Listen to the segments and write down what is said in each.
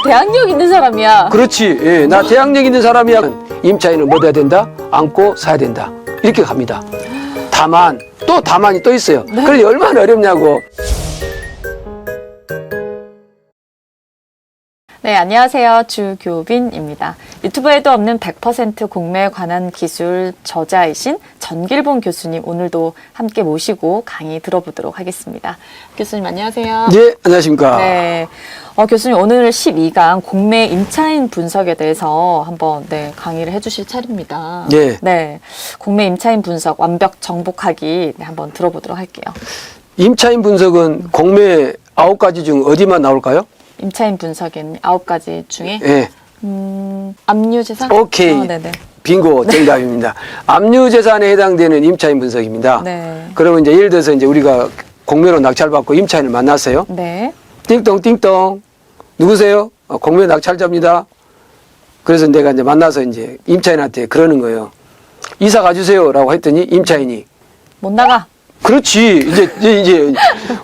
대항력 있는 사람이야. 그렇지. 예, 나 대항력 있는 사람이야. 임차인을 뭐 해야 된다? 안고 사야 된다. 이렇게 갑니다. 다만 또 다만이 또 있어요. 네. 그런데 얼마나 어렵냐고. 네, 안녕하세요. 주교빈입니다. 유튜브에도 없는 100% 공매에 관한 기술 저자이신 전길봉 교수님 오늘도 함께 모시고 강의 들어보도록 하겠습니다. 교수님 안녕하세요. 네, 안녕하십니까. 네, 교수님 오늘 12강 공매 임차인 분석에 대해서 한번 강의를 해주실 차례입니다. 네. 네, 공매 임차인 분석 완벽 정복하기 한번 들어보도록 할게요. 임차인 분석은 공매 9가지 중 어디만 나올까요? 임차인 분석에는 9가지 중에 예. 압류재산? 오케이. 네네. 빙고 정답입니다. 압류재산에 해당되는 임차인 분석입니다. 네. 그러면 이제 예를 들어서 이제 우리가 공매로 낙찰받고 임차인을 만났어요. 네. 띵동 띵동. 누구세요? 공매 낙찰자입니다. 그래서 내가 이제 만나서 이제 임차인한테 그러는 거예요. 이사 가주세요라고 했더니 임차인이 못 나가. 그렇지. 이제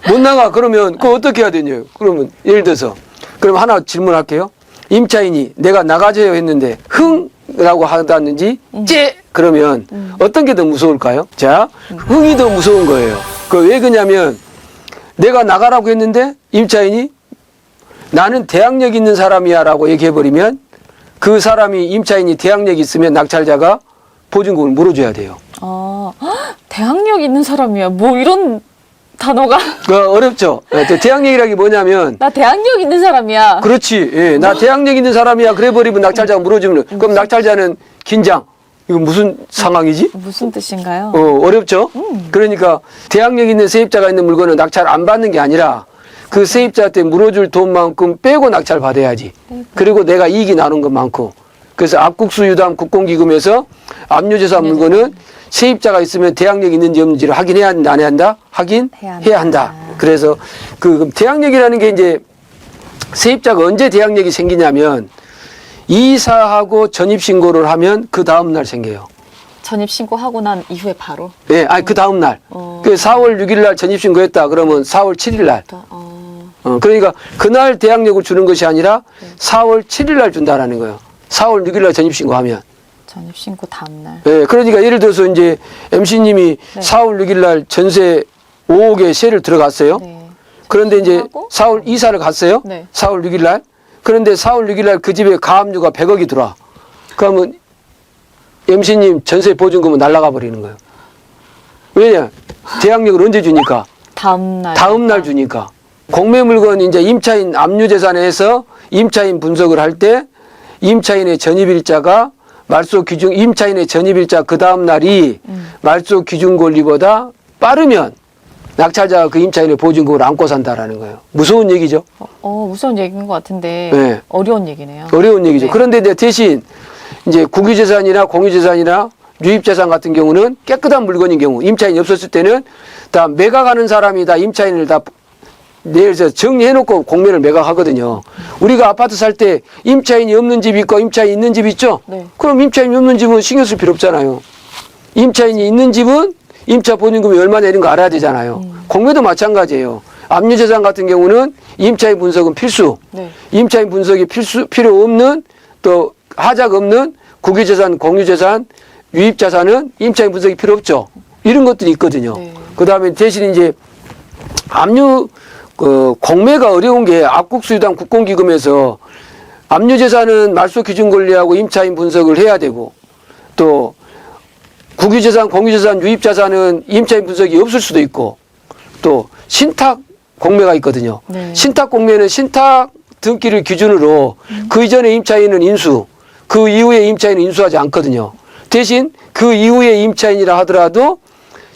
못 나가. 그러면 그거 어떻게 해야 되냐? 그러면 예를 들어서 그럼 하나 질문할게요. 임차인이 내가 나가줘요 했는데 흥이라고 하다는지 째 그러면 어떤 게 더 무서울까요? 자, 흥이 더 무서운 거예요. 그 왜 그러냐면 내가 나가라고 했는데 임차인이 나는 대항력 있는 사람이야라고 얘기해버리면 그 사람이 임차인이 대항력이 있으면 낙찰자가 보증금을 물어줘야 돼요. 대항력 있는 사람이야. 뭐 이런 단어가. 어렵죠. 대항력이라기 뭐냐면 나 대항력 있는 사람이야. 그렇지. 예, 나 대항력 있는 사람이야. 그래 버리면 낙찰자가 물어주면 그럼 낙찰자는 긴장. 이거 무슨 상황이지? 무슨 뜻인가요? 어렵죠. 그러니까 대항력 있는 세입자가 있는 물건은 낙찰 안 받는 게 아니라 그 세입자한테 물어줄 돈만큼 빼고 낙찰 받아야지. 그리고 내가 이익이 나는 것만큼. 그래서 압국수 유담 국공기금에서 압류재산 물건은 세입자가 있으면 대항력이 있는지 없는지를 확인해야 한다, 안 해야 한다? 확인해야 한다. 그래서 그 대항력이라는 게 이제 세입자가 언제 대항력이 생기냐면 이사하고 전입신고를 하면 그 다음날 생겨요. 전입신고하고 난 이후에 바로? 네, 아니 그 다음날. 그 4월 6일 날 전입신고했다 그러면 4월 7일 날. 그러니까 그날 대항력을 주는 것이 아니라 4월 7일 날 준다라는 거예요. 4월 6일 날 전입신고하면. 전입신고 다음날. 네, 그러니까 예를 들어서 이제 MC님이 4월 6일 날 전세 5억에 세를 들어갔어요. 네. 그런데 이제 하고? 4월 이사를 갔어요. 네. 4월 6일 날. 그런데 4월 6일 날 그 집에 가압류가 100억이 들어와. 그러면 MC님 전세 보증금은 날아가 버리는 거예요. 왜냐? 대항력을 언제 주니까? 다음날 주니까. 공매 물건 이제 임차인 압류재산에서 임차인 분석을 할 때 임차인의 전입일자가 말소 기준 임차인의 전입일자 그 다음 날이 말소 기준 권리보다 빠르면 낙찰자가 그 임차인의 보증금을 안고 산다라는 거예요. 무서운 얘기죠. 무서운 얘기인 것 같은데 네. 어려운 얘기네요. 어려운 얘기죠. 네. 그런데 이제 대신 이제 국유재산이나 공유재산이나 유입재산 같은 경우는 깨끗한 물건인 경우 임차인이 없었을 때는 다 매각하는 사람이 다 임차인을 다 내일서 정리해놓고 공매를 매각하거든요. 우리가 아파트 살 때 임차인이 없는 집이 있고 임차인이 있는 집이 있죠? 네. 그럼 임차인이 없는 집은 신경 쓸 필요 없잖아요. 임차인이 있는 집은 임차 보증금이 얼마 내는 거 알아야 되잖아요. 공매도 마찬가지예요. 압류재산 같은 경우는 임차인 분석은 필수. 네. 임차인 분석이 필요 없는 또 하자가 없는 국유재산, 공유재산, 유입자산은 임차인 분석이 필요 없죠. 이런 것들이 있거든요. 네. 그 다음에 대신 이제 공매가 어려운 게 압국수유당 국공기금에서 압류재산은 말소 기준 권리하고 임차인 분석을 해야 되고 또 국유재산, 공유재산, 유입자산은 임차인 분석이 없을 수도 있고 또 신탁 공매가 있거든요. 네. 신탁 공매는 신탁 등기를 기준으로 그 이전에 임차인은 인수, 그 이후에 임차인은 인수하지 않거든요. 대신 그 이후에 임차인이라 하더라도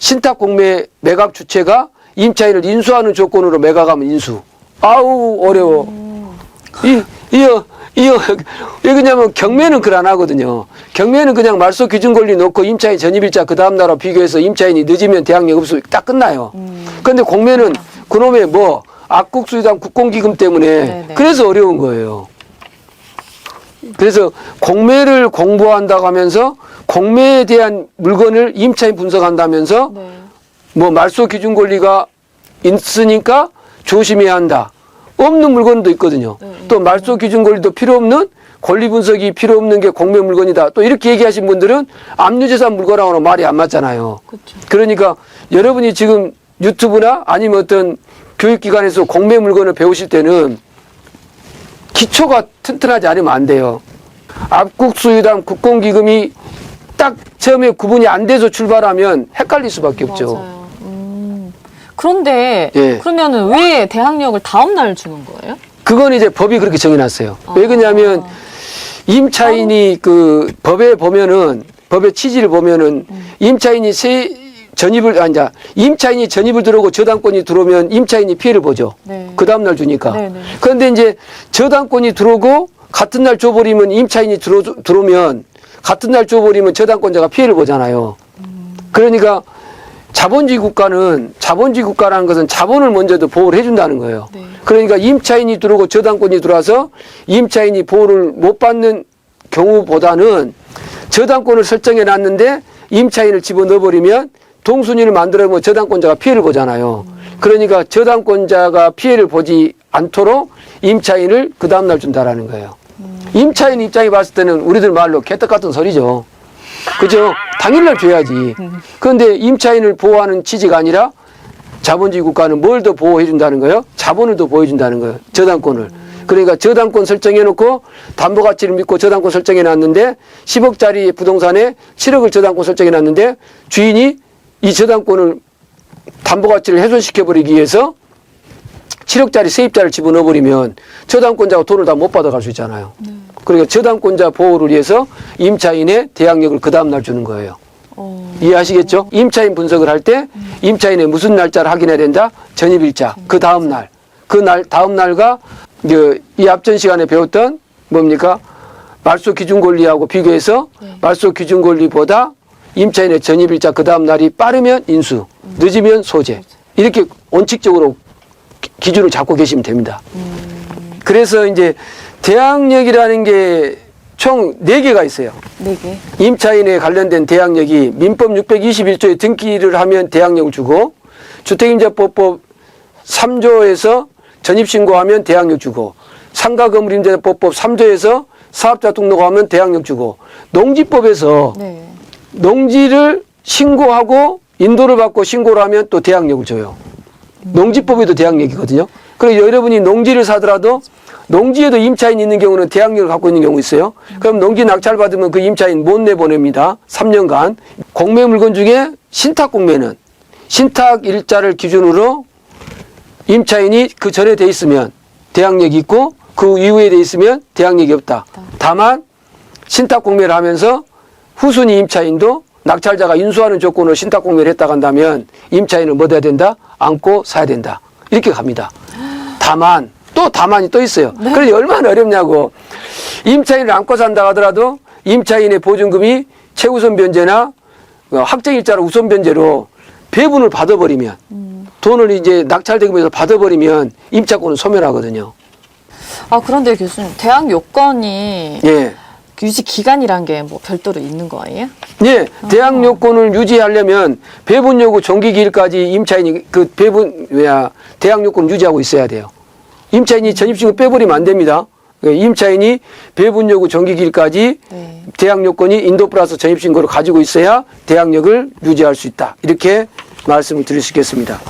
신탁 공매 매각 주체가 임차인을 인수하는 조건으로 매각하면 인수. 아우 어려워. 왜 그러냐면 경매는 그걸 안 하거든요. 경매는 그냥 말소 기준 권리 놓고 임차인 전입일자 그 다음 날하고 비교해서 임차인이 늦으면 대항력 없어 딱 끝나요. 그런데 공매는 그놈의 압국수유당 국공기금 때문에 네네. 그래서 어려운 거예요. 그래서 공매를 공부한다고 하면서 공매에 대한 물건을 임차인 분석한다면서 네. 말소 기준 권리가 있으니까 조심해야 한다. 없는 물건도 있거든요. 또 말소 기준 권리도 필요 없는 권리 분석이 필요 없는 게 공매 물건이다. 또 이렇게 얘기하신 분들은 압류재산 물건하고는 말이 안 맞잖아요. 그렇죠. 그러니까 여러분이 지금 유튜브나 아니면 어떤 교육기관에서 공매 물건을 배우실 때는 기초가 튼튼하지 않으면 안 돼요. 압국수유당 국공기금이 딱 처음에 구분이 안 돼서 출발하면 헷갈릴 수밖에 없죠. 맞아요. 그런데 예. 그러면은 왜 대항력을 다음 날 주는 거예요? 그건 이제 법이 그렇게 정해놨어요. 왜 그러냐면 임차인이 그 법에 보면은 법의 취지를 보면은 임차인이 임차인이 전입을 들어오고 저당권이 들어오면 임차인이 피해를 보죠. 네. 그 다음 날 주니까. 네네. 그런데 이제 저당권이 들어오고 같은 날 줘버리면 임차인이 들어오면 같은 날 줘버리면 저당권자가 피해를 보잖아요. 그러니까 자본주의 국가라는 것은 자본을 먼저도 보호를 해준다는 거예요. 네. 그러니까 임차인이 들어오고 저당권이 들어와서 임차인이 보호를 못 받는 경우보다는 저당권을 설정해 놨는데 임차인을 집어넣어버리면 동순위를 만들어보면 저당권자가 피해를 보잖아요. 그러니까 저당권자가 피해를 보지 않도록 임차인을 그 다음날 준다라는 거예요. 임차인 입장에 봤을 때는 우리들 말로 개떡 같은 소리죠. 그죠? 당일날 줘야지. 그런데 임차인을 보호하는 취지가 아니라 자본주의 국가는 뭘 더 보호해 준다는 거예요? 자본을 더 보호해 준다는 거예요. 저당권을. 그러니까 저당권 설정해 놓고 담보가치를 믿고 저당권 설정해 놨는데 10억짜리 부동산에 7억을 저당권 설정해 놨는데 주인이 이 저당권을 담보가치를 훼손시켜 버리기 위해서 7억짜리 세입자를 집어넣어 버리면 저당권자가 돈을 다 못 받아갈 수 있잖아요. 그러니까 저당권자 보호를 위해서 임차인의 대항력을 그 다음날 주는 거예요. 이해하시겠죠? 임차인 분석을 할 때 임차인의 무슨 날짜를 확인해야 된다? 전입일자. 그 다음날. 다음 날과 이 앞전 시간에 배웠던 뭡니까? 말소 기준 권리하고 비교해서 말소 기준 권리보다 임차인의 전입일자 그 다음 날이 빠르면 인수, 늦으면 소재. 이렇게 원칙적으로 기준을 잡고 계시면 됩니다. 그래서 이제 대항력이라는 게 총 4개가 있어요. 4개. 임차인에 관련된 대항력이 민법 621조에 등기를 하면 대항력을 주고 주택임대법법 3조에서 전입신고하면 대항력 주고 상가건물임대법법 3조에서 사업자 등록하면 대항력 주고 농지법에서 네. 농지를 신고하고 인도를 받고 신고를 하면 또 대항력을 줘요. 농지법에도 대항력이거든요. 그래서 여러분이 농지를 사더라도 농지에도 임차인이 있는 경우는 대항력을 갖고 있는 경우 있어요. 그럼 농지 낙찰 받으면 그 임차인 못 내보냅니다. 3년간. 공매 물건 중에 신탁 공매는 신탁 일자를 기준으로 임차인이 그 전에 돼 있으면 대항력이 있고 그 이후에 돼 있으면 대항력이 없다. 다만 신탁 공매를 하면서 후순위 임차인도 낙찰자가 인수하는 조건으로 신탁 공매를 했다고 한다면 임차인은 뭐 해야 된다? 안고 사야 된다. 이렇게 갑니다. 다만 또 다만이 또 있어요. 네. 그러니 얼마나 어렵냐고. 임차인을 안고 산다 하더라도 임차인의 보증금이 최우선 변제나 확정일자로 우선 변제로 배분을 받아버리면 돈을 이제 낙찰대금에서 받아버리면 임차권은 소멸하거든요. 그런데 교수님, 대항 요건이 예. 유지 기간이란 게 뭐 별도로 있는 거예요? 예, 대항 요건을 유지하려면 배분 요구 정기기일까지 임차인이 대항 요건을 유지하고 있어야 돼요. 임차인이 전입신고 빼버리면 안 됩니다. 임차인이 배분 요구 정기기일까지 네. 대항 요건이 인도 플러스 전입신고를 가지고 있어야 대항력을 유지할 수 있다. 이렇게 말씀을 드릴 수 있겠습니다.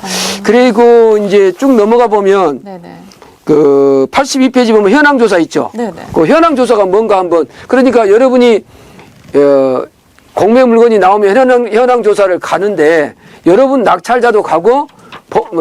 그리고 이제 쭉 넘어가 보면 네네. 그 82페이지 보면 현황조사 있죠. 네네. 그 현황조사가 뭔가 한번 그러니까 여러분이 공매 물건이 나오면 현황조사를 가는데 여러분 낙찰자도 가고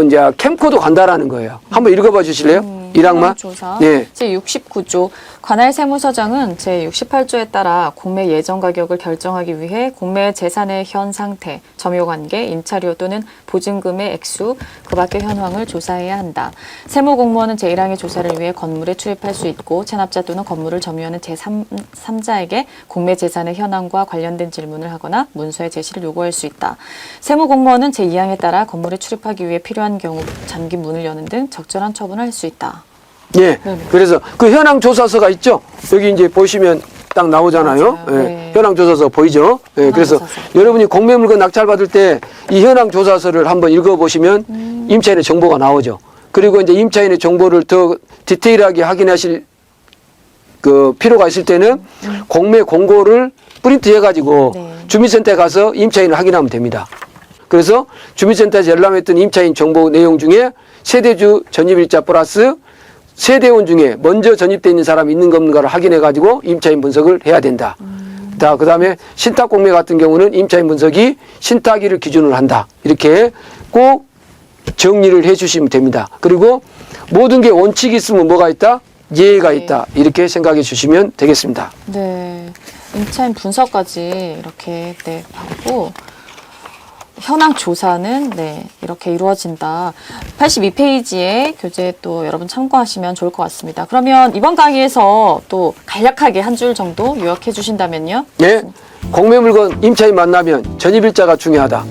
이제 캠코도 간다라는 거예요. 한번 읽어봐 주실래요? 1항만. 조사 네. 제69조 관할 세무서장은 제68조에 따라 공매 예정 가격을 결정하기 위해 공매 재산의 현 상태, 점유관계, 임차료 또는 보증금의 액수, 그 밖의 현황을 조사해야 한다. 세무공무원은 제1항의 조사를 위해 건물에 출입할 수 있고 체납자 또는 건물을 점유하는 제3자에게 공매 재산의 현황과 관련된 질문을 하거나 문서의 제시를 요구할 수 있다. 세무공무원은 제2항에 따라 건물에 출입하기 위해 필요한 경우 잠긴 문을 여는 등 적절한 처분을 할 수 있다. 예. 네네. 그래서 그 현황조사서가 있죠. 여기 이제 보시면 딱 나오잖아요. 맞아요. 예. 네. 현황조사서 보이죠. 예. 그래서 현황조사서. 여러분이 공매물건 낙찰 받을 때 이 현황조사서를 한번 읽어보시면 임차인의 정보가 나오죠. 그리고 이제 임차인의 정보를 더 디테일하게 확인하실 그 필요가 있을 때는 공매 공고를 프린트해 가지고 네. 주민센터에 가서 임차인을 확인하면 됩니다. 그래서 주민센터에서 열람했던 임차인 정보 내용 중에 세대주 전입일자 플러스 세대원 중에 먼저 전입돼 있는 사람이 있는가 없는가를 확인해 가지고 임차인 분석을 해야 된다. 그 다음에 신탁 공매 같은 경우는 임차인 분석이 신탁일을 기준으로 한다. 이렇게 꼭 정리를 해 주시면 됩니다. 그리고 모든 게 원칙이 있으면 뭐가 있다? 예의가 있다. 이렇게 생각해 주시면 되겠습니다. 네. 임차인 분석까지 이렇게 네, 받고 현황 조사는 네, 이렇게 이루어진다. 82페이지에 교재 또 여러분 참고하시면 좋을 것 같습니다. 그러면 이번 강의에서 또 간략하게 한 줄 정도 요약해 주신다면요? 예. 공매 물건 임차인 만나면 전입일자가 중요하다.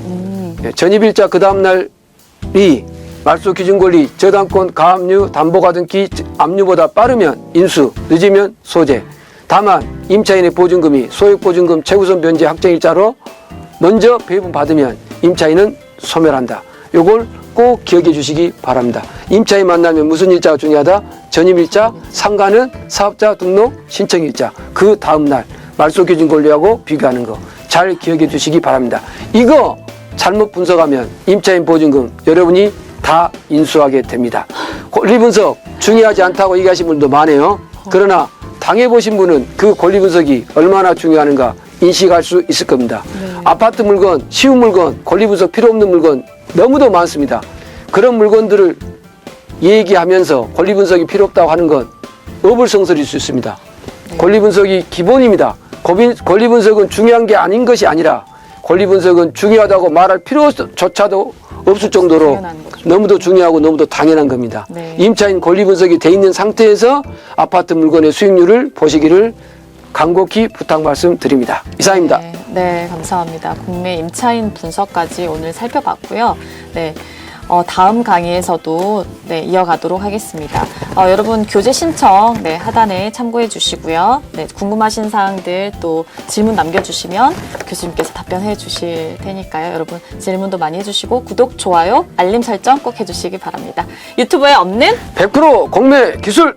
예, 전입일자 그 다음날이 말소 기준 권리, 저당권, 가압류, 담보가등기 압류보다 빠르면 인수, 늦으면 소재. 다만 임차인의 보증금이 소액보증금 최우선 변제 확정일자로 먼저 배분 받으면 임차인은 소멸한다. 요걸 꼭 기억해 주시기 바랍니다. 임차인 만나면 무슨 일자가 중요하다? 전입일자, 상가는 사업자 등록 신청일자. 그 다음날 말소 기준 권리하고 비교하는 거 잘 기억해 주시기 바랍니다. 이거 잘못 분석하면 임차인 보증금 여러분이 다 인수하게 됩니다. 권리 분석 중요하지 않다고 얘기하신 분도 많아요. 그러나 당해보신 분은 그 권리 분석이 얼마나 중요한가 인식할 수 있을 겁니다. 아파트 물건, 쉬운 물건, 권리 분석 필요 없는 물건 너무도 많습니다. 그런 물건들을 얘기하면서 권리 분석이 필요 없다고 하는 건 어불성설일 수 있습니다. 권리 분석이 기본입니다. 권리 분석은 중요한 게 아닌 것이 아니라 권리 분석은 중요하다고 말할 필요조차도 없을 정도로 당연한 거죠. 너무도 중요하고 너무도 당연한 겁니다. 네. 임차인 권리 분석이 돼 있는 상태에서 아파트 물건의 수익률을 보시기를 간곡히 부탁 말씀드립니다. 이상입니다. 네, 네, 감사합니다. 국내 임차인 분석까지 오늘 살펴봤고요. 네. 다음 강의에서도 네, 이어가도록 하겠습니다. 여러분 교재 신청 네, 하단에 참고해 주시고요. 네, 궁금하신 사항들 또 질문 남겨주시면 교수님께서 답변해 주실 테니까요. 여러분 질문도 많이 해주시고 구독, 좋아요, 알림 설정 꼭 해주시기 바랍니다. 유튜브에 없는 100% 공매 기술